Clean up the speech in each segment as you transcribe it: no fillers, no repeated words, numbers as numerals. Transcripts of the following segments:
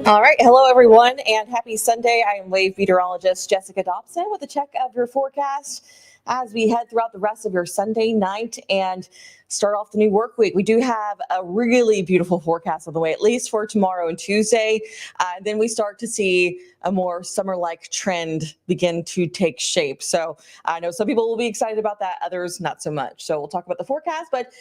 All right. Hello, everyone, and happy Sunday. I am wave meteorologist Jessica Dobson with a check of your forecast as we head throughout the rest of your Sunday night and start off the new work week. We do have a really beautiful forecast on the way, at least for tomorrow and Tuesday. Then we start to see a more summer-like trend begin to take shape. So I know some people will be excited about that, others not so much. So we'll talk about the forecast, but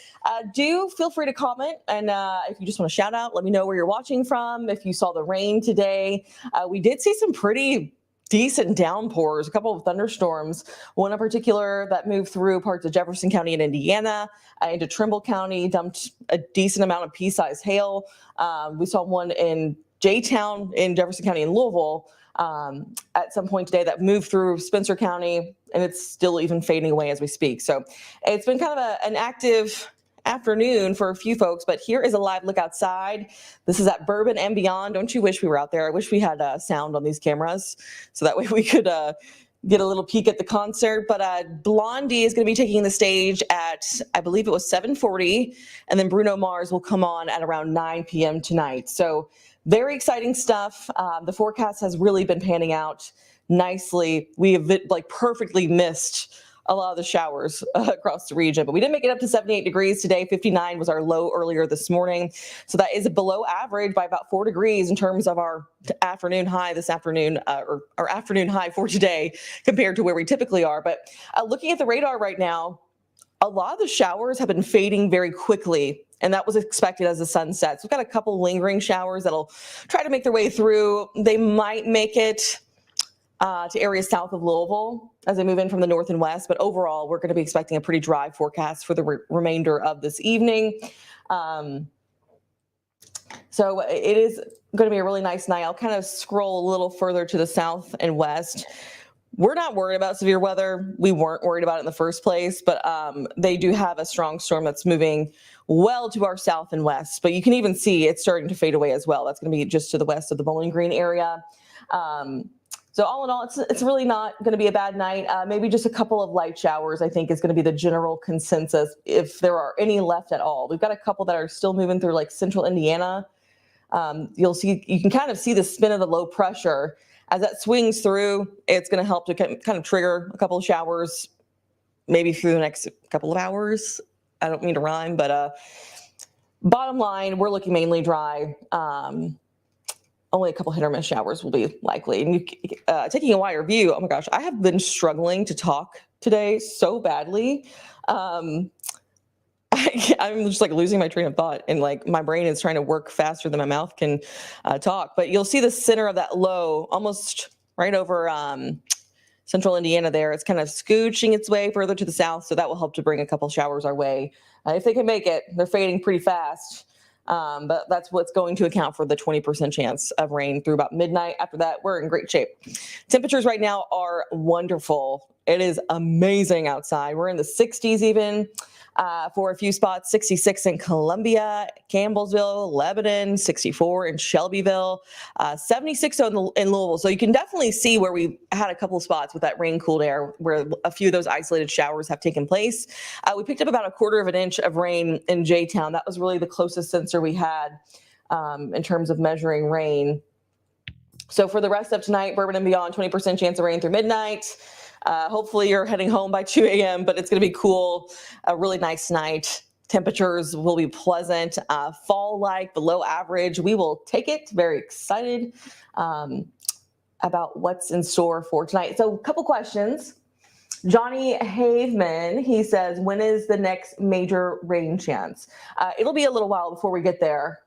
do feel free to comment. And if you just want to shout out, let me know where you're watching from. If you saw the rain today, we did see some pretty decent downpours, a couple of thunderstorms, one in particular that moved through parts of Jefferson County in Indiana into Trimble County, dumped a decent amount of pea-sized hail. We saw one in J-Town in Jefferson County in Louisville at some point today that moved through Spencer County, and it's still even fading away as we speak. So it's been kind of an active afternoon for a few folks, but here is a live look outside. This is at Bourbon and Beyond. Don't you wish we were out there? I wish we had sound on these cameras so that way we could get a little peek at the concert. But Blondie is going to be taking the stage at, I believe it was 7:40, and then Bruno Mars will come on at around 9 p.m. tonight. So very exciting stuff. The forecast has really been panning out nicely. We have perfectly missed a lot of the showers across the region, but we did make it up to 78 degrees today. 59 was our low earlier this morning. So that is below average by about 4 degrees in terms of our afternoon high this afternoon, or our afternoon high for today compared to where we typically are. But looking at the radar right now, a lot of the showers have been fading very quickly, and that was expected as the sun sets. We've got a couple lingering showers that'll try to make their way through. They might make it to areas south of Louisville as they move in from the north and west. But overall, we're going to be expecting a pretty dry forecast for the remainder of this evening. So it is going to be a really nice night. I'll kind of scroll a little further to the south and west. We're not worried about severe weather. We weren't worried about it in the first place, but they do have a strong storm that's moving well to our south and west. But you can even see it's starting to fade away as well. That's going to be just to the west of the Bowling Green area. So all in all, it's really not going to be a bad night. Maybe just a couple of light showers, I think, is going to be the general consensus, if there are any left at all. We've got a couple that are still moving through like central Indiana. You can kind of see the spin of the low pressure. As that swings through, it's going to help to kind of trigger a couple of showers, maybe through the next couple of hours. I don't mean to rhyme, but bottom line, we're looking mainly dry. Only a couple hit or miss showers will be likely. And taking a wider view, oh my gosh, I have been struggling to talk today so badly. I'm just like losing my train of thought, and like my brain is trying to work faster than my mouth can talk. But you'll see the center of that low almost right over central Indiana there. It's kind of scooching its way further to the south, so that will help to bring a couple showers our way. If they can make it, they're fading pretty fast. But that's what's going to account for the 20% chance of rain through about midnight. After that, we're in great shape. Temperatures right now are wonderful. It is amazing outside. We're in the 60s even for a few spots. 66 in Columbia, Campbellsville, Lebanon, 64 in Shelbyville, 76 in Louisville. So you can definitely see where we had a couple of spots with that rain-cooled air where a few of those isolated showers have taken place. We picked up about a quarter of an inch of rain in J-Town. That was really the closest sensor we had in terms of measuring rain. So for the rest of tonight, Bourbon and Beyond, 20% chance of rain through midnight. Hopefully you're heading home by 2 a.m., but it's going to be cool, a really nice night. Temperatures will be pleasant, fall-like, below average. We will take it. Very excited about what's in store for tonight. So a couple questions. Johnny Haveman, he says, when is the next major rain chance? It'll be a little while before we get there.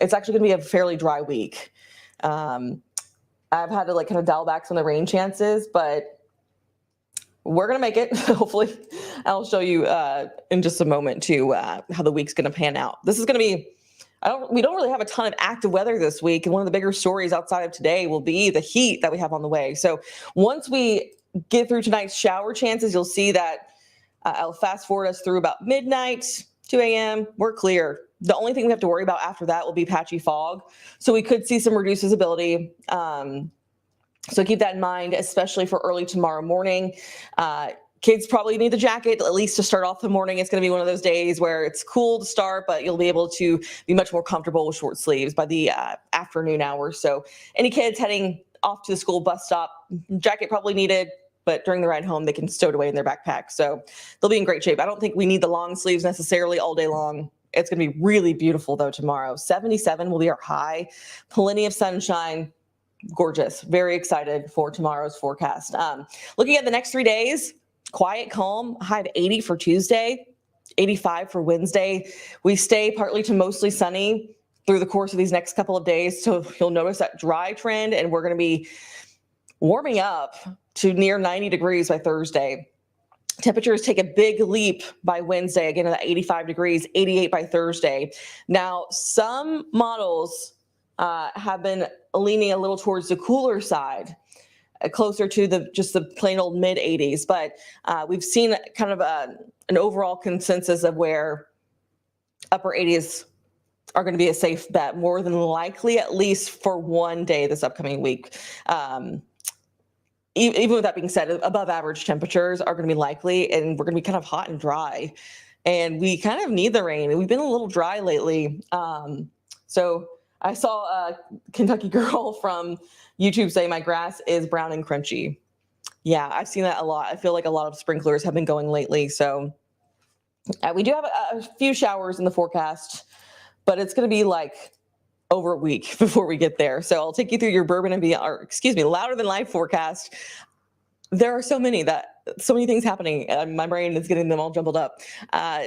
It's actually going to be a fairly dry week. I've had to like kind of dial back some of the rain chances, but we're going to make it. Hopefully I'll show you in just a moment too how the week's going to pan out. This is going to be, we don't really have a ton of active weather this week. And one of the bigger stories outside of today will be the heat that we have on the way. So once we get through tonight's shower chances, you'll see that I'll fast forward us through about midnight, 2 a.m. We're clear. The only thing we have to worry about after that will be patchy fog. So we could see some reduced visibility. So keep that in mind, especially for early tomorrow morning. Kids probably need the jacket, at least to start off the morning. It's going to be one of those days where it's cool to start, but you'll be able to be much more comfortable with short sleeves by the afternoon hours. So any kids heading off to the school bus stop, jacket probably needed, but during the ride home, they can stow it away in their backpack. So they'll be in great shape. I don't think we need the long sleeves necessarily all day long. It's going to be really beautiful, though, tomorrow. 77 will be our high. Plenty of sunshine. Gorgeous. Very excited for tomorrow's forecast. Looking at the next 3 days, quiet, calm, high of 80 for Tuesday, 85 for Wednesday. We stay partly to mostly sunny through the course of these next couple of days. So you'll notice that dry trend, and we're going to be warming up to near 90 degrees by Thursday. Temperatures take a big leap by Wednesday, again at 85 degrees, 88 by Thursday. Now, some models have been leaning a little towards the cooler side, closer to just the plain old mid 80s. But we've seen kind of an overall consensus of where upper 80s are going to be a safe bet, more than likely, at least for one day this upcoming week. Even with that being said, above average temperatures are going to be likely, and we're going to be kind of hot and dry. And we kind of need the rain. We've been a little dry lately. So I saw a Kentucky girl from YouTube say my grass is brown and crunchy. Yeah, I've seen that a lot. I feel like a lot of sprinklers have been going lately. So we do have a few showers in the forecast, but it's going to be like over a week before we get there. So I'll take you through your Bourbon and Beyond, or excuse me, Louder Than Life forecast. There are so many things happening. My brain is getting them all jumbled up.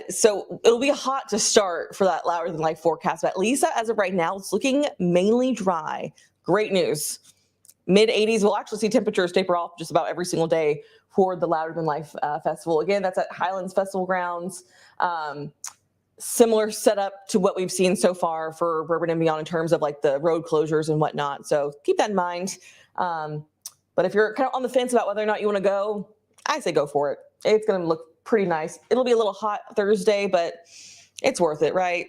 So it'll be hot to start for that Louder Than Life forecast. But at least as of right now, it's looking mainly dry. Great news. Mid 80s, we'll actually see temperatures taper off just about every single day for the Louder Than Life festival. Again, that's at Highlands Festival Grounds. Similar setup to what we've seen so far for Bourbon and Beyond in terms of like the road closures and whatnot. So keep that in mind. But if you're kind of on the fence about whether or not you want to go, I say go for it. It's going to look pretty nice. It'll be a little hot Thursday, but it's worth it, right?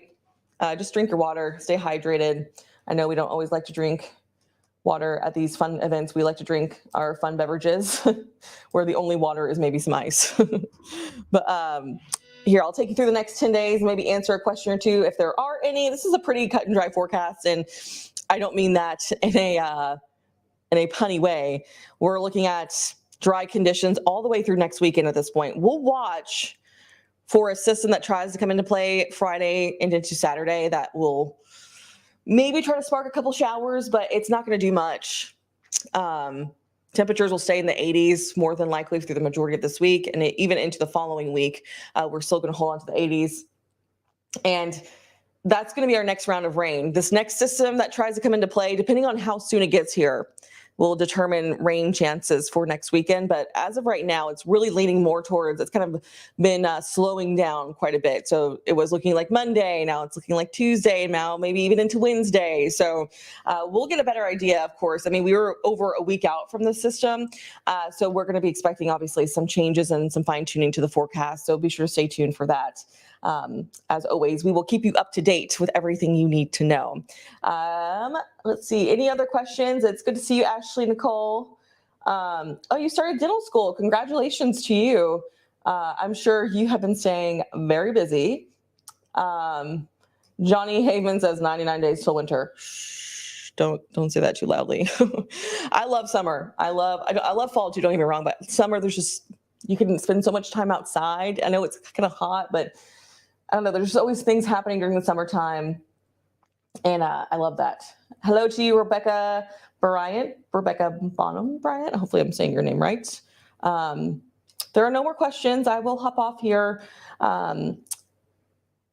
Just drink your water, stay hydrated. I know we don't always like to drink water at these fun events. We like to drink our fun beverages where the only water is maybe some ice. But here, I'll take you through the next 10 days, maybe answer a question or two if there are any. This is a pretty cut and dry forecast, and I don't mean that in a punny way. We're looking at dry conditions all the way through next weekend at this point. We'll watch for a system that tries to come into play Friday and into Saturday that will maybe try to spark a couple showers, but it's not going to do much. Temperatures will stay in the 80s more than likely through the majority of this week, and even into the following week, we're still going to hold on to the 80s. And that's going to be our next round of rain. This next system that tries to come into play, depending on how soon it gets here, will determine rain chances for next weekend. But as of right now, it's really leaning more towards, it's kind of been slowing down quite a bit. So it was looking like Monday, now it's looking like Tuesday, now maybe even into Wednesday. So we'll get a better idea, of course. I mean, we were over a week out from the system. So we're going to be expecting, obviously, some changes and some fine tuning to the forecast. So be sure to stay tuned for that. As always, we will keep you up to date with everything you need to know. Let's see, any other questions? It's good to see you, Ashley Nicole. Oh, you started dental school. Congratulations to you. I'm sure you have been staying very busy. Johnny Haven says 99 days till winter. Shh, don't say that too loudly. I love summer. I love fall too, don't get me wrong, but summer, you can spend so much time outside. I know it's kind of hot, but I don't know, there's just always things happening during the summertime. And I love that. Hello to you, Rebecca Bonham Bryant. Hopefully I'm saying your name right. There are no more questions. I will hop off here.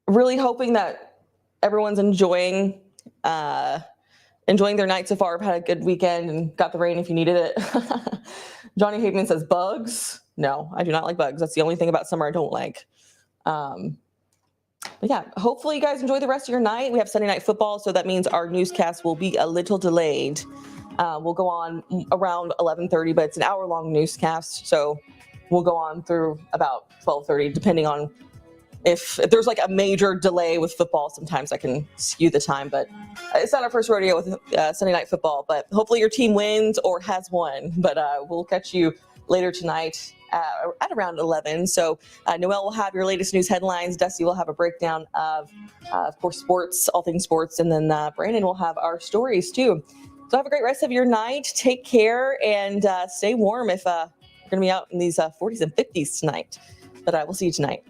Really hoping that everyone's enjoying enjoying their night so far. I've had a good weekend and got the rain if you needed it. Johnny Haveman says bugs. No, I do not like bugs. That's the only thing about summer I don't like. But yeah, hopefully you guys enjoy the rest of your night. We have Sunday Night Football, so that means our newscast will be a little delayed. We'll go on around 11:30, but it's an hour-long newscast, so we'll go on through about 12:30, depending on if there's like a major delay with football. Sometimes I can skew the time, but it's not our first rodeo with Sunday Night Football. But hopefully your team wins or has won. But we'll catch you later tonight at around 11. So Noelle will have your latest news headlines. Dusty will have a breakdown of course, sports, all things sports. And then Brandon will have our stories too. So have a great rest of your night. Take care and stay warm if you're going to be out in these 40s and 50s tonight. But we'll see you tonight.